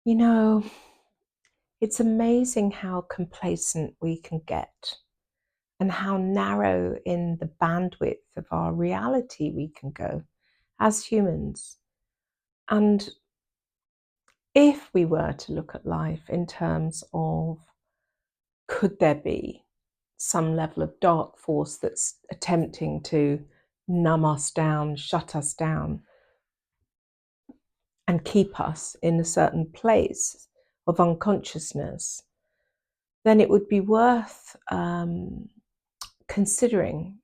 You know, it's amazing how complacent we can get and how narrow in the bandwidth of our reality we can go as humans. And if we were to look at life in terms of could there be some level of dark force that's attempting to numb us down, shut us down, and keep us in a certain place of unconsciousness, then it would be worth considering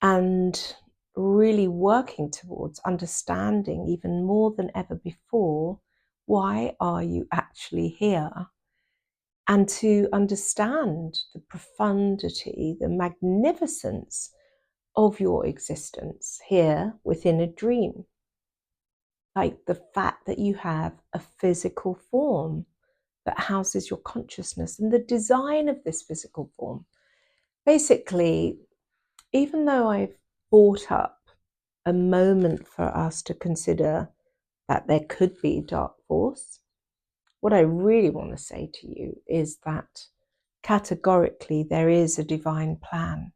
and really working towards understanding even more than ever before, why are you actually here? And to understand the profundity, the magnificence of your existence here within a dream. Like the fact that you have a physical form that houses your consciousness and the design of this physical form. Basically, even though I've brought up a moment for us to consider that there could be dark force, what I really want to say to you is that categorically there is a divine plan.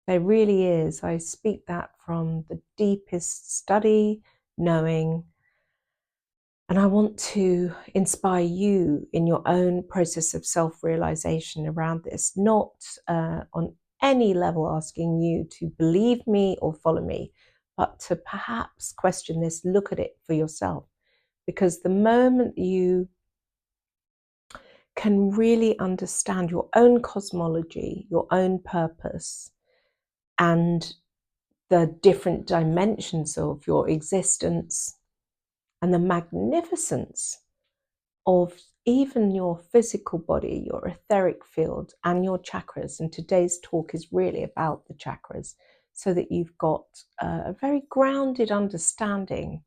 There really is. I speak that from the deepest study, knowing, and I want to inspire you in your own process of self-realization around this, not on any level asking you to believe me or follow me, but to perhaps question this, look at it for yourself. Because the moment you can really understand your own cosmology, your own purpose, and the different dimensions of your existence, and the magnificence of even your physical body, your etheric field, and your chakras. And today's talk is really about the chakras, so that you've got a very grounded understanding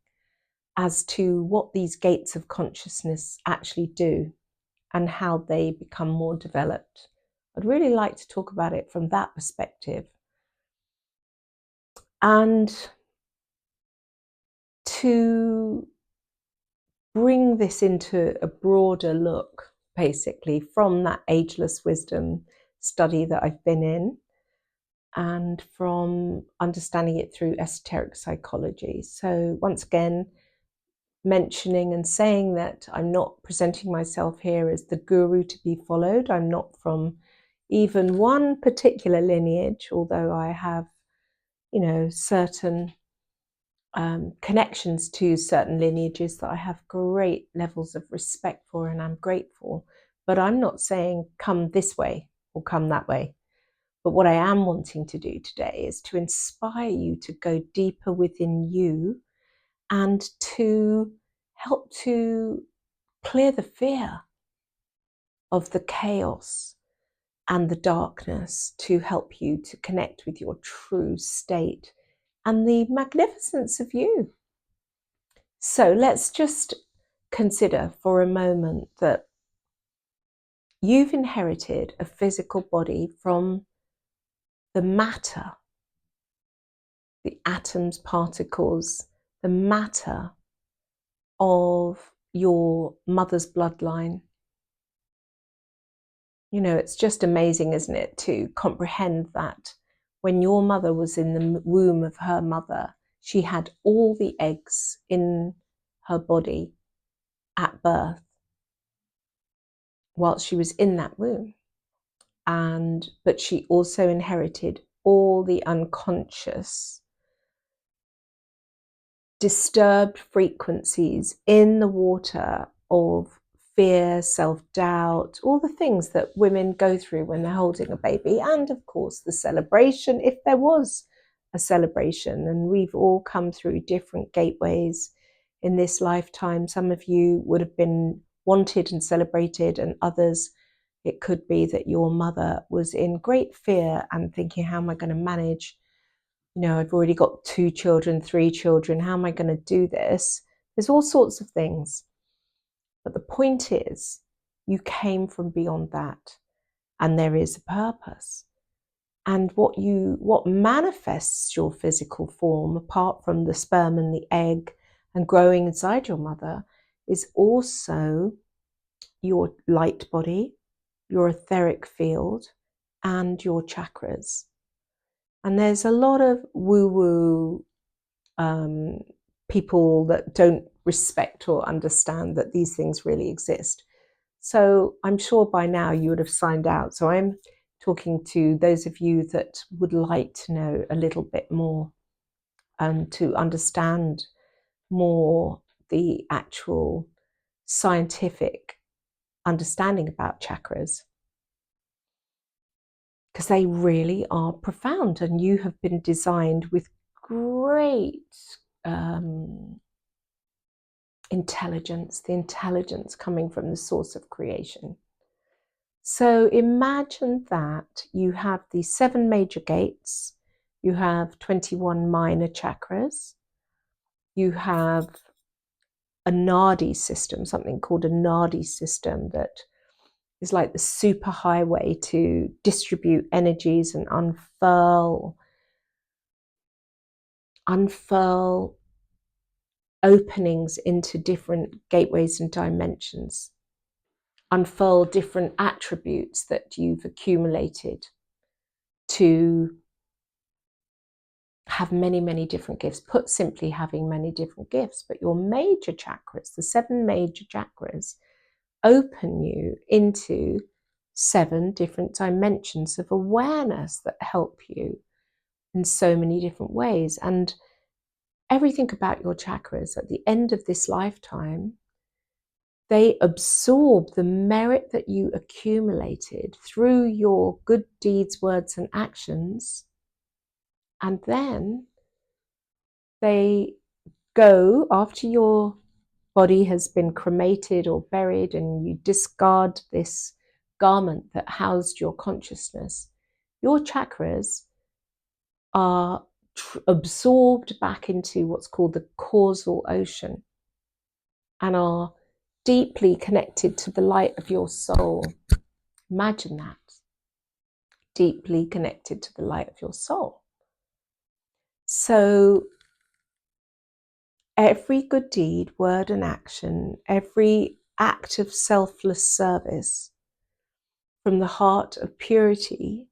as to what these gates of consciousness actually do and how they become more developed. I'd really like to talk about it from that perspective. And to bring this into a broader look, basically, from that ageless wisdom study that I've been in, and from understanding it through esoteric psychology. So once again, mentioning and saying that I'm not presenting myself here as the guru to be followed. I'm not from even one particular lineage, although I have, certain connections to certain lineages that I have great levels of respect for and I'm grateful. But I'm not saying come this way or come that way. But what I am wanting to do today is to inspire you to go deeper within you and to help to clear the fear of the chaos and the darkness, to help you to connect with your true state and the magnificence of you. So let's just consider for a moment that you've inherited a physical body from the matter, the atoms, particles, the matter of your mother's bloodline. It's just amazing, isn't it, to comprehend that when your mother was in the womb of her mother, she had all the eggs in her body at birth whilst she was in that womb. But she also inherited all the unconscious disturbed frequencies in the water of fear, self-doubt, all the things that women go through when they're holding a baby, and of course the celebration, if there was a celebration. And we've all come through different gateways in this lifetime. Some of you would have been wanted and celebrated, and others, it could be that your mother was in great fear and thinking, how am I going to manage? I've already got 2 children, 3 children. How am I going to do this? There's all sorts of things. But the point is, you came from beyond that, and there is a purpose. And what manifests your physical form, apart from the sperm and the egg and growing inside your mother is also your light body, your etheric field, and your chakras. And there's a lot of woo-woo people that don't respect or understand that these things really exist. So I'm sure by now you would have signed out. So I'm talking to those of you that would like to know a little bit more and to understand more the actual scientific understanding about chakras, because they really are profound, and you have been designed with great intelligence, the intelligence coming from the source of creation. So imagine that you have these 7 major gates, you have 21 minor chakras, you have a nadi system, something called a nadi system, that is like the super highway to distribute energies and unfurl openings into different gateways and dimensions, unfurl different attributes that you've accumulated to have many, many different gifts. Put simply, having many different gifts. But your major chakras, the 7 major chakras, open you into 7 different dimensions of awareness that help you in so many different ways. And everything about your chakras at the end of this lifetime, they absorb the merit that you accumulated through your good deeds, words, and actions. And then they go, after your body has been cremated or buried and you discard this garment that housed your consciousness, your chakras are absorbed back into what's called the causal ocean and are deeply connected to the light of your soul. Imagine that. Deeply connected to the light of your soul. So every good deed, word, and action, every act of selfless service from the heart of purity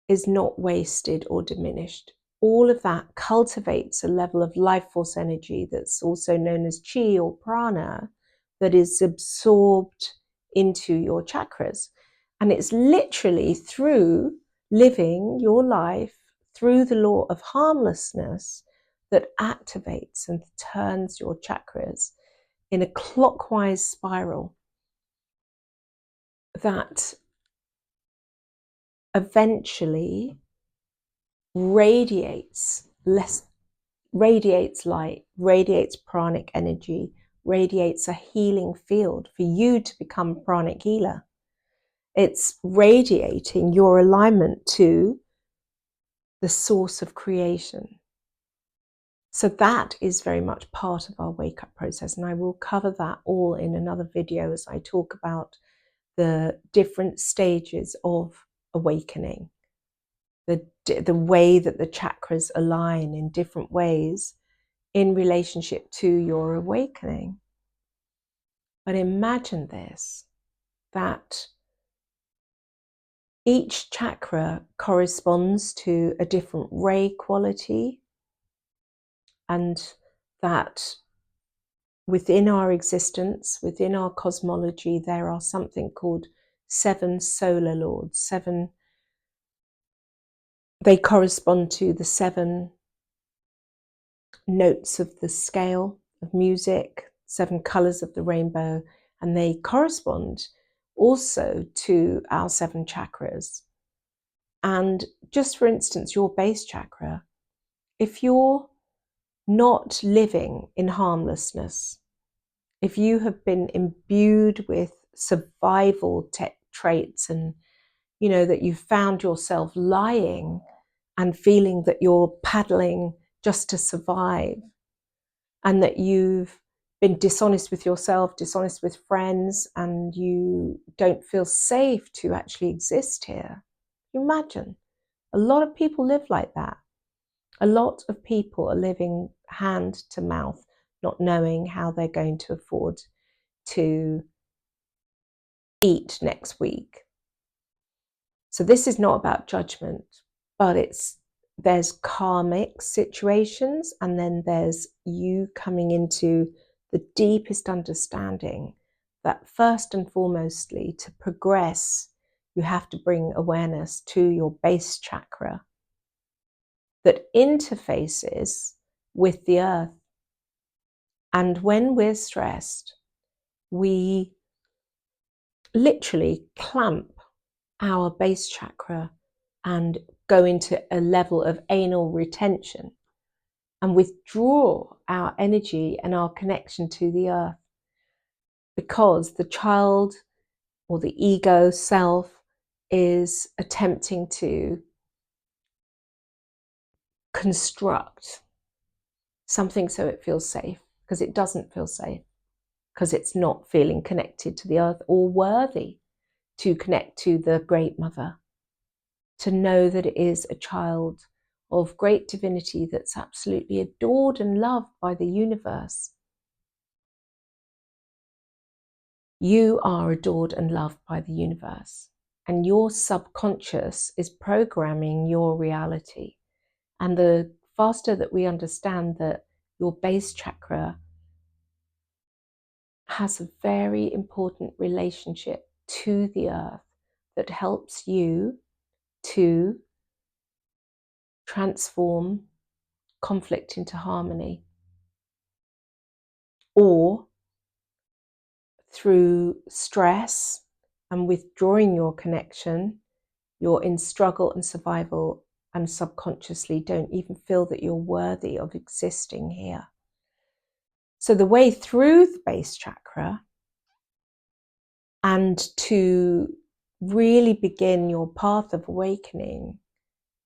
is not wasted or diminished. All of that cultivates a level of life force energy that's also known as chi or prana, that is absorbed into your chakras. And it's literally through living your life through the law of harmlessness that activates and turns your chakras in a clockwise spiral that eventually radiates light, radiates pranic energy, radiates a healing field for you to become a pranic healer. It's radiating your alignment to the source of creation. So that is very much part of our wake-up process, and I will cover that all in another video as I talk about the different stages of awakening, the way that the chakras align in different ways in relationship to your awakening. But imagine this, that each chakra corresponds to a different ray quality, and that within our existence, within our cosmology, there are something called 7 solar lords. 7, they correspond to the 7 notes of the scale of music, 7 colors of the rainbow, and they correspond also to our 7 chakras. And just for instance, your base chakra, if you're not living in harmlessness, if you have been imbued with survival traits, and you know that you've found yourself lying and feeling that you're paddling just to survive, and that you've been dishonest with yourself, dishonest with friends, and you don't feel safe to actually exist here. Imagine, a lot of people live like that. A lot of people are living hand to mouth, not knowing how they're going to afford to eat next week. So this is not about judgment, but there's karmic situations, and then there's you coming into the deepest understanding that first and foremostly, to progress, you have to bring awareness to your base chakra that interfaces with the earth. And when we're stressed, we literally clamp our base chakra and go into a level of anal retention and withdraw our energy and our connection to the earth, because the child or the ego self is attempting to construct something so it feels safe, because it doesn't feel safe, because it's not feeling connected to the earth or worthy to connect to the Great Mother, to know that it is a child of great divinity that's absolutely adored and loved by the universe. You are adored and loved by the universe, and your subconscious is programming your reality. And the faster that we understand that your base chakra has a very important relationship to the earth that helps you to transform conflict into harmony, or through stress and withdrawing your connection, you're in struggle and survival and subconsciously don't even feel that you're worthy of existing here. So the way through the base chakra, and to really begin your path of awakening,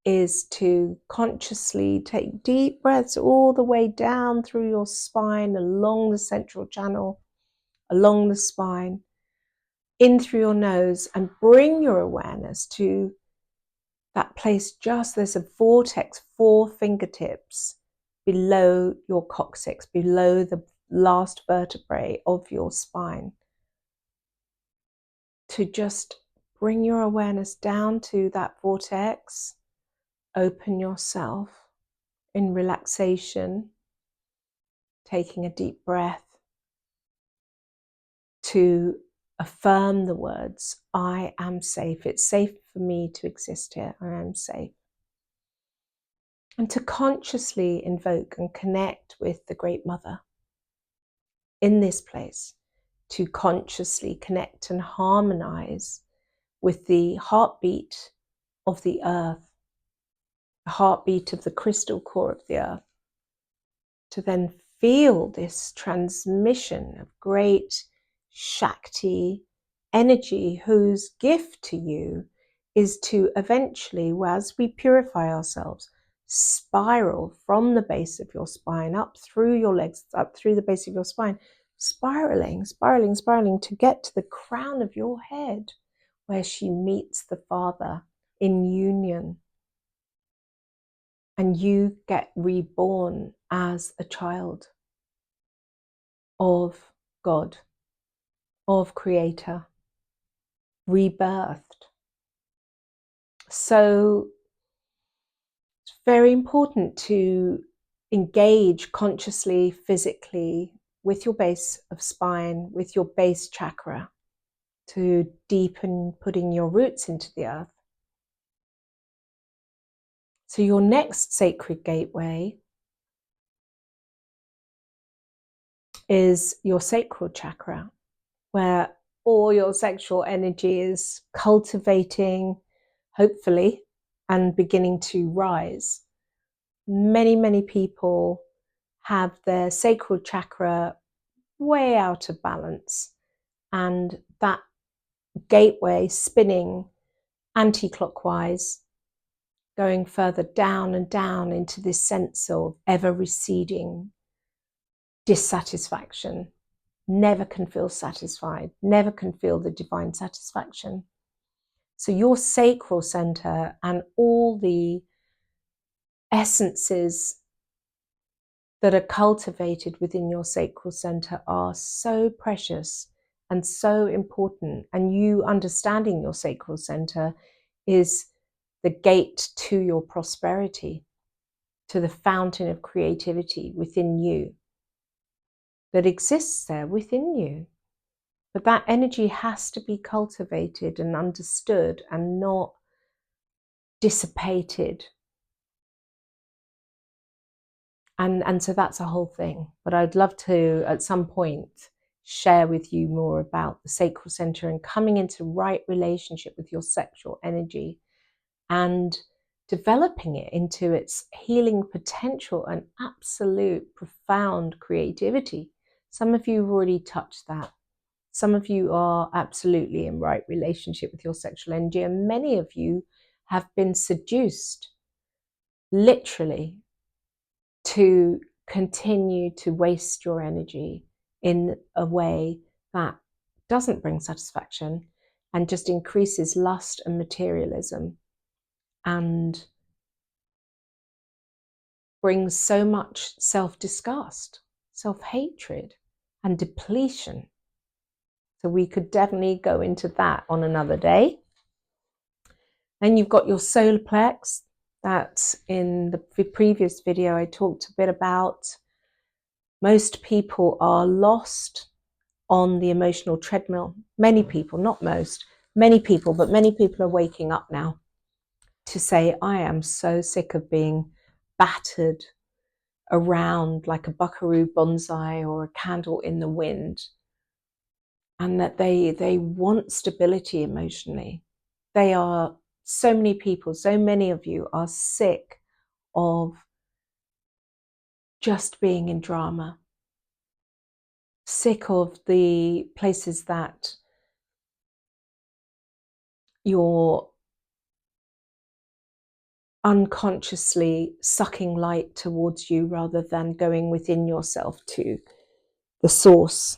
is to consciously take deep breaths all the way down through your spine, along the central channel, along the spine, in through your nose, and bring your awareness to that place. Just there's a vortex, 4 fingertips below your coccyx, below the last vertebrae of your spine, to just bring your awareness down to that vortex. Open yourself in relaxation, taking a deep breath, to affirm the words, I am safe. It's safe for me to exist here. I am safe. And to consciously invoke and connect with the Great Mother in this place, to consciously connect and harmonize with the heartbeat of the earth, the heartbeat of the crystal core of the earth, to then feel this transmission of great Shakti energy, whose gift to you is to eventually, as we purify ourselves, spiral from the base of your spine up through your legs, up through the base of your spine, spiraling to get to the crown of your head, where she meets the Father in union. And you get reborn as a child of God, of Creator, rebirthed. So it's very important to engage consciously, physically, with your base of spine, with your base chakra, to deepen putting your roots into the earth. So your next sacred gateway is your sacral chakra, where all your sexual energy is cultivating, hopefully, and beginning to rise. Many people have their sacral chakra way out of balance, and that gateway spinning anti-clockwise, going further down and down into this sense of ever receding dissatisfaction. Never can feel satisfied, never can feel the divine satisfaction. So your sacral center and all the essences that are cultivated within your sacral center are so precious and so important. And you understanding your sacral center is the gate to your prosperity, to the fountain of creativity within you that exists there within you. But that energy has to be cultivated and understood and not dissipated. And so that's a whole thing. But I'd love to, at some point, share with you more about the sacral center and coming into right relationship with your sexual energy and developing it into its healing potential and absolute profound creativity. Some of you have already touched that. Some of you are absolutely in right relationship with your sexual energy, and many of you have been seduced, literally, to continue to waste your energy in a way that doesn't bring satisfaction and just increases lust and materialism and brings so much self-disgust, self-hatred, and depletion. So we could definitely go into that on another day. Then you've got your solar plex. That in the previous video I talked a bit about. Most people are lost on the emotional treadmill. Many people, not most, many people, but many people are waking up now to say, I am so sick of being battered around like a buckaroo bonsai or a candle in the wind, and that they want stability emotionally. They are, so many people, so many of you are sick of just being in drama, sick of the places that you're unconsciously sucking light towards you rather than going within yourself to the source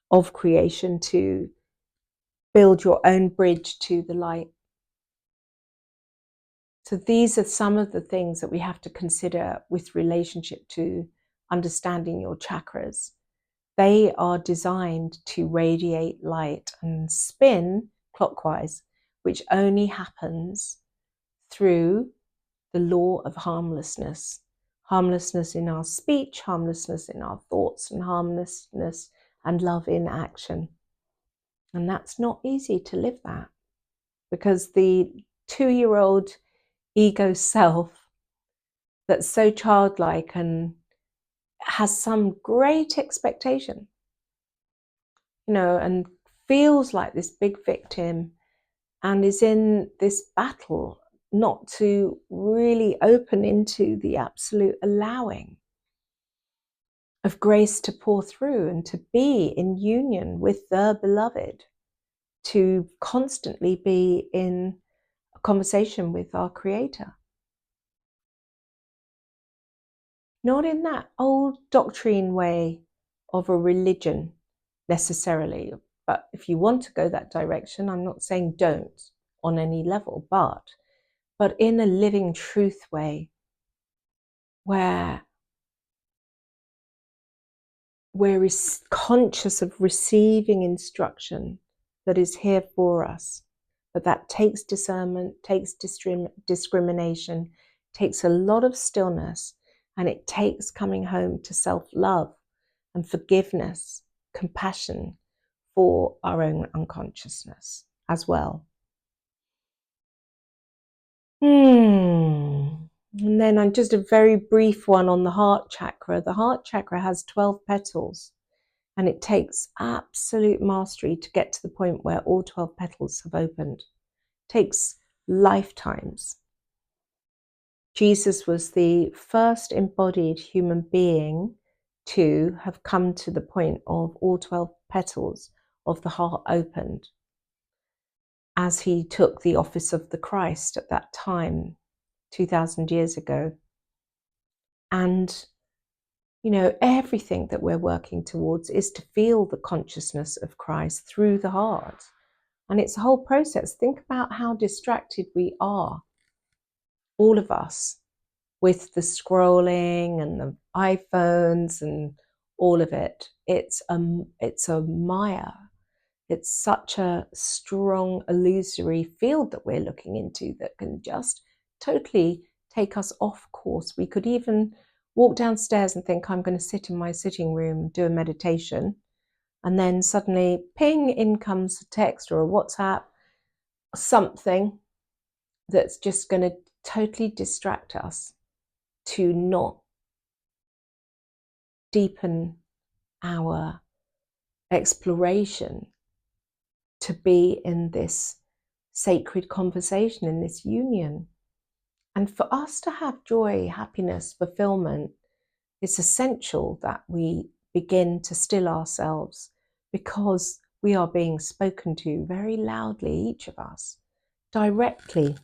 of creation to build your own bridge to the light. So these are some of the things that we have to consider with relationship to understanding your chakras. They are designed to radiate light and spin clockwise, which only happens through the law of harmlessness. Harmlessness in our speech, harmlessness in our thoughts, and harmlessness and love in action. And that's not easy to live that, because the 2-year-old ego self that's so childlike and has some great expectation, and feels like this big victim and is in this battle not to really open into the absolute allowing of grace to pour through and to be in union with the beloved, to constantly be in a conversation with our Creator. Not in that old doctrine way of a religion necessarily, but if you want to go that direction, I'm not saying don't on any level, but in a living truth way where we're conscious of receiving instruction that is here for us, but that takes discernment, takes discrimination, takes a lot of stillness, and it takes coming home to self-love and forgiveness, compassion for our own unconsciousness as well. And then just a very brief one on the heart chakra. The heart chakra has 12 petals, and it takes absolute mastery to get to the point where all 12 petals have opened. It takes lifetimes. Jesus was the first embodied human being to have come to the point of all 12 petals of the heart opened, as he took the office of the Christ at that time, 2,000 years ago. And, everything that we're working towards is to feel the consciousness of Christ through the heart. And it's a whole process. Think about how distracted we are, all of us, with the scrolling and the iPhones and all of it. It's a Maya. It's such a strong illusory field that we're looking into that can just totally take us off course. We could even walk downstairs and think, I'm going to sit in my sitting room, do a meditation, and then suddenly, ping, in comes a text or a WhatsApp, something that's just going to totally distract us to not deepen our exploration, to be in this sacred conversation, in this union. And for us to have joy, happiness, fulfillment, it's essential that we begin to still ourselves, because we are being spoken to very loudly, each of us, directly.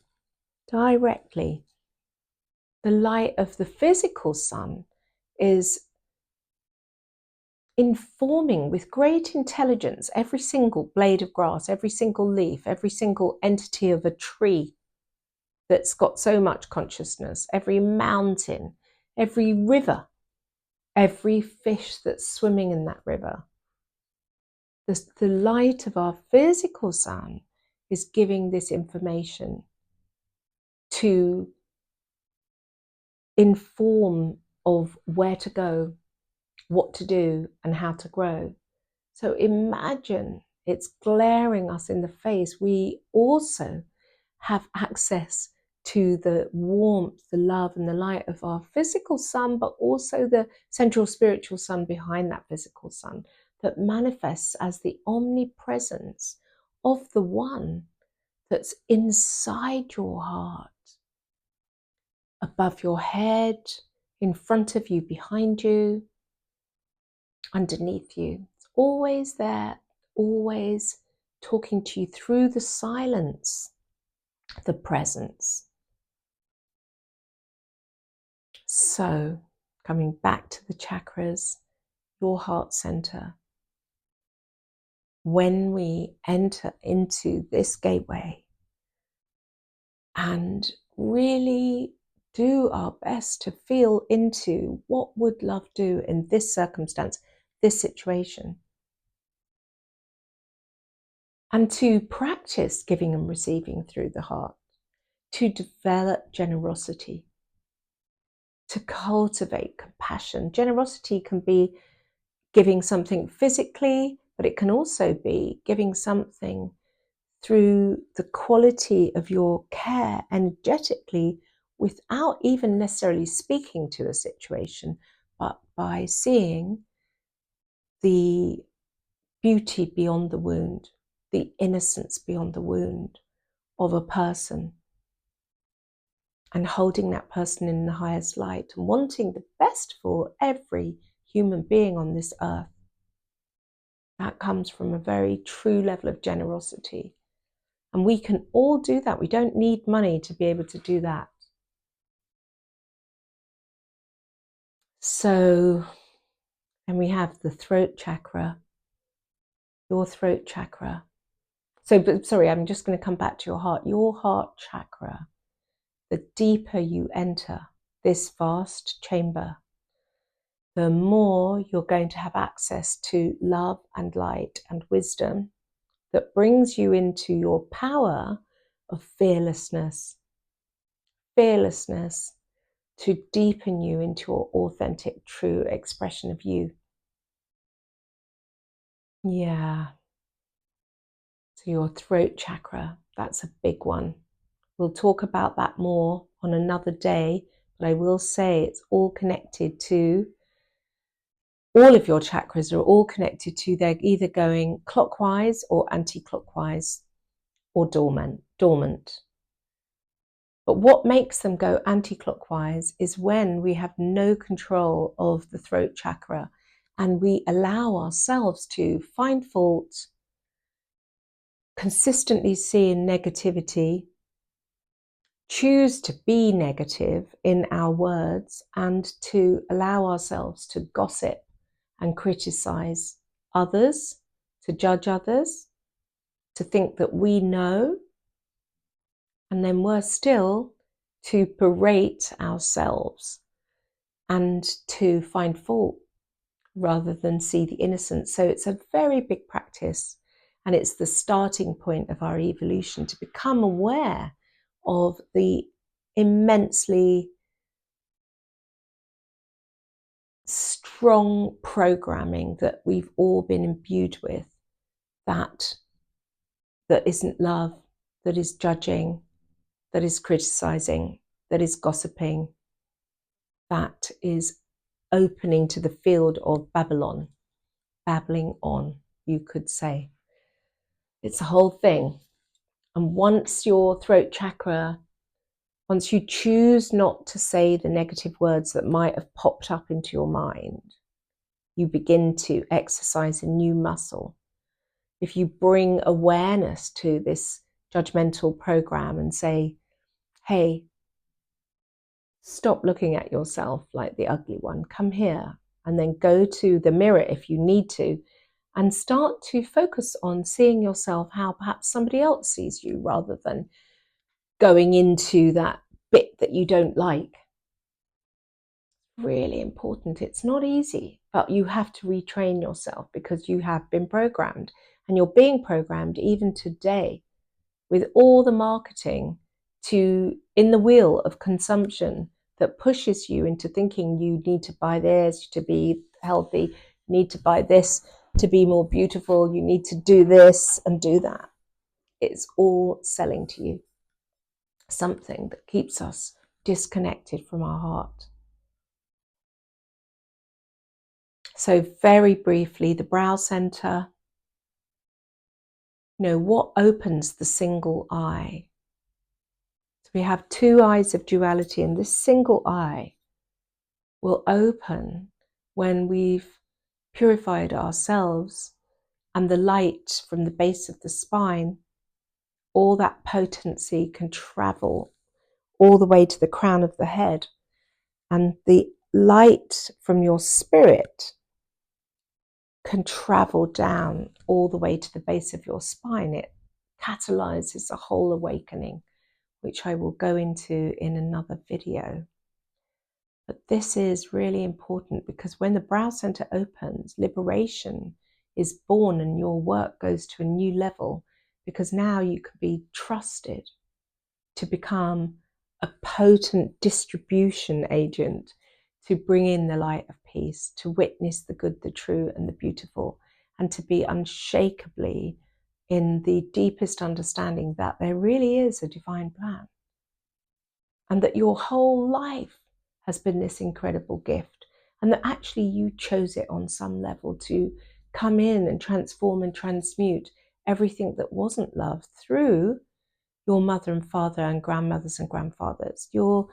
The light of the physical sun is informing with great intelligence every single blade of grass, every single leaf, every single entity of a tree that's got so much consciousness, every mountain, every river, every fish that's swimming in that river. The light of our physical sun is giving this information to inform of where to go, what to do, and how to grow. So imagine it's glaring us in the face. We also have access to the warmth, the love, and the light of our physical sun, but also the central spiritual sun behind that physical sun that manifests as the omnipresence of the one that's inside your heart, above your head, in front of you, behind you, underneath you. It's always there, always talking to you through the silence, the presence. So, coming back to the chakras, your heart center. When we enter into this gateway and really do our best to feel into what would love do in this circumstance, this situation, and to practice giving and receiving through the heart, to develop generosity, to cultivate compassion. Generosity can be giving something physically, but it can also be giving something through the quality of your care energetically, without even necessarily speaking to a situation, but by seeing the beauty beyond the wound, the innocence beyond the wound of a person, and holding that person in the highest light and wanting the best for every human being on this earth. That comes from a very true level of generosity. And we can all do that. We don't need money to be able to do that. So, and we have the throat chakra, your throat chakra. So, but sorry, I'm just going to come back to your heart. Your heart chakra, the deeper you enter this vast chamber, the more you're going to have access to love and light and wisdom that brings you into your power of fearlessness. Fearlessness to deepen you into your authentic, true expression of you. Yeah. So your throat chakra, that's a big one. We'll talk about that more on another day, but I will say it's all connected to, all of your chakras are all connected to, they're either going clockwise or anti-clockwise or dormant. But what makes them go anti-clockwise is when we have no control of the throat chakra and we allow ourselves to find fault, consistently see in negativity, choose to be negative in our words, and to allow ourselves to gossip and criticize others, to judge others, to think that we know, and then worse still, to berate ourselves and to find fault rather than see the innocence. So it's a very big practice, and it's the starting point of our evolution to become aware of the immensely strong programming that we've all been imbued with, that isn't love, that is judging, that is criticizing, that is gossiping, that is opening to the field of Babylon, babbling on, you could say. It's a whole thing. And once your throat chakra, once you choose not to say the negative words that might have popped up into your mind, you begin to exercise a new muscle. If you bring awareness to this judgmental program and say, hey, stop looking at yourself like the ugly one, come here, and then go to the mirror if you need to, and start to focus on seeing yourself how perhaps somebody else sees you, rather than going into that bit that you don't like. Really important. It's not easy, but you have to retrain yourself because you have been programmed, and you're being programmed even today with all the marketing in the wheel of consumption that pushes you into thinking you need to buy this to be healthy, you need to buy this to be more beautiful, you need to do this and do that. It's all selling to you something that keeps us disconnected from our heart. So very briefly, the brow center, what opens the single eye? So we have two eyes of duality, and this single eye will open when we've purified ourselves, and the light from the base of the spine, all that potency can travel all the way to the crown of the head, and the light from your spirit can travel down all the way to the base of your spine. It catalyzes a whole awakening, which I will go into in another video. But this is really important, because when the brow center opens, liberation is born and your work goes to a new level, because now you can be trusted to become a potent distribution agent to bring in the light of peace, to witness the good, the true, and the beautiful, and to be unshakably in the deepest understanding that there really is a divine plan, and that your whole life has been this incredible gift, and that actually you chose it on some level to come in and transform and transmute everything that wasn't love through your mother and father and grandmothers and grandfathers. You're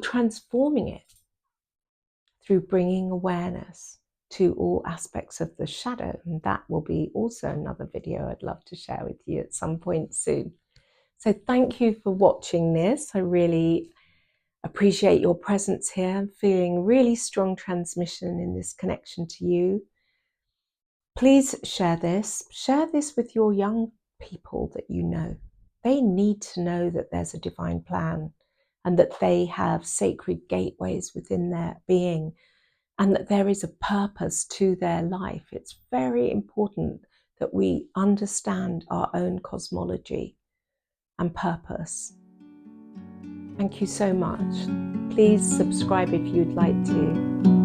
transforming it through bringing awareness to all aspects of the shadow. And that will be also another video I'd love to share with you at some point soon. So thank you for watching this. I really appreciate your presence here. I'm feeling really strong transmission in this connection to you. Please share this. Share this with your young people that you know. They need to know that there's a divine plan, and that they have sacred gateways within their being, and that there is a purpose to their life. It's very important that we understand our own cosmology and purpose. Thank you so much. Please subscribe if you'd like to.